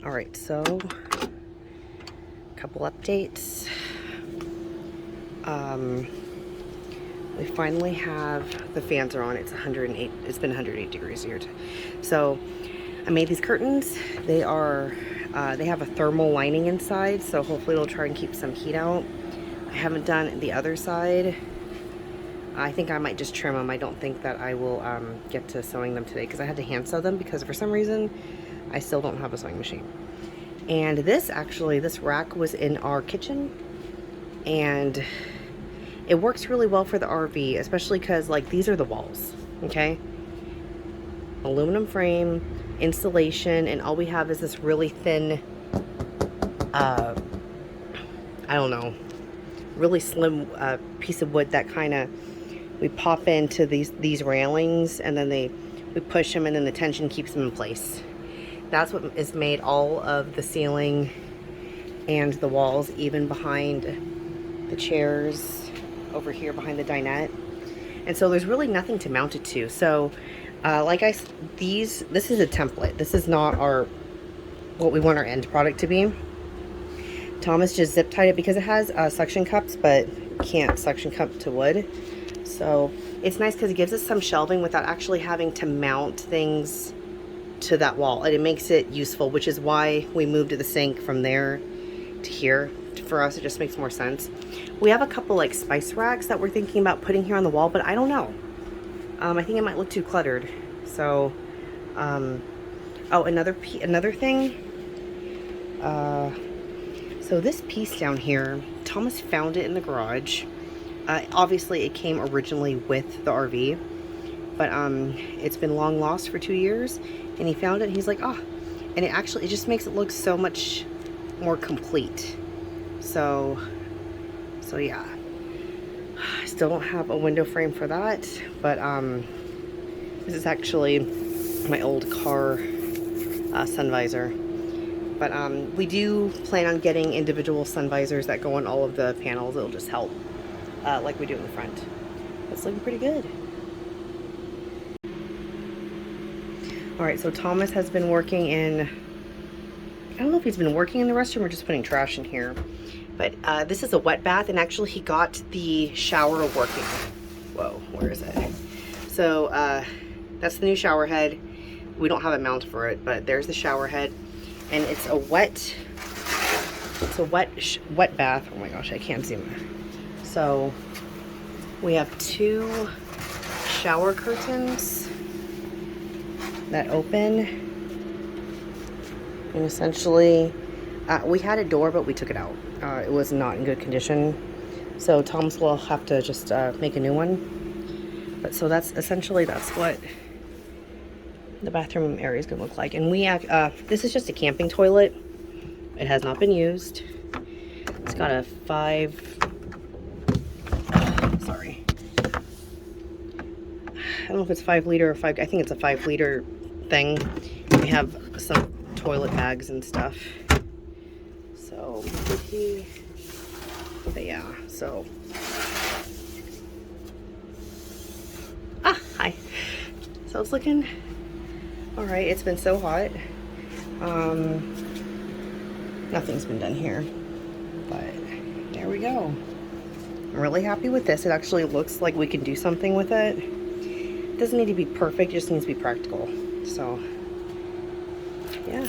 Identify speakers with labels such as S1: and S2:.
S1: All right, so a couple updates. We finally have the fans are on. It's 108. It's been 108 degrees here. So I made these curtains. They are they have a thermal lining inside, so hopefully it'll try and keep some heat out. I haven't done the other side. I think I might just trim them. I don't think that I will get to sewing them today because I had to hand sew them because for some reason I still don't have a sewing machine. And this rack was in our kitchen, and it works really well for the RV, especially because like these are the walls, okay? Aluminum frame, insulation, and all we have is this really thin, I don't know, really slim piece of wood that kind of, we pop into these railings, and then we push them, and then the tension keeps them in place. That's what is made all of the ceiling and the walls, even behind the chairs over here behind the dinette. And so there's really nothing to mount it to. So this is a template. This is not what we want our end product to be. Thomas just zip tied it because it has suction cups, but can't suction cup to wood. So it's nice because it gives us some shelving without actually having to mount things to that wall, and it makes it useful, which is why we moved the sink from there to here. For us, it just makes more sense. We have a couple like spice racks that we're thinking about putting here on the wall, but I don't know. I think it might look too cluttered. So, oh, another thing. So this piece down here, Thomas found it in the garage. Obviously, it came originally with the RV, but it's been long lost for 2 years, and he found it. And he's like, ah, and it just makes it look so much more complete. So yeah, I still don't have a window frame for that, but this is actually my old car sun visor. But we do plan on getting individual sun visors that go on all of the panels. It'll just help, like we do in the front. It's looking pretty good. All right, so Thomas has been working in, I don't know if he's been working in the restroom or just putting trash in here. But this is a wet bath, and actually he got the shower working. Whoa, where is it? So that's the new shower head. We don't have a mount for it, but there's the shower head, and it's a wet bath. Oh my gosh, I can't zoom in. So we have 2 shower curtains that open, and essentially we had a door, but we took it out. It was not in good condition, so Thomas will have to just make a new one. But so that's what the bathroom area is gonna look like. And this is just a camping toilet. It has not been used. It's got a 5, sorry, I don't know if it's 5 liter or 5, I think it's a 5 liter thing. We have some toilet bags and stuff. So, but yeah, so. Hi. So it's looking all right. It's been so hot. Nothing's been done here, but there we go. I'm really happy with this. It actually looks like we can do something with it. It doesn't need to be perfect, it just needs to be practical. So, yeah.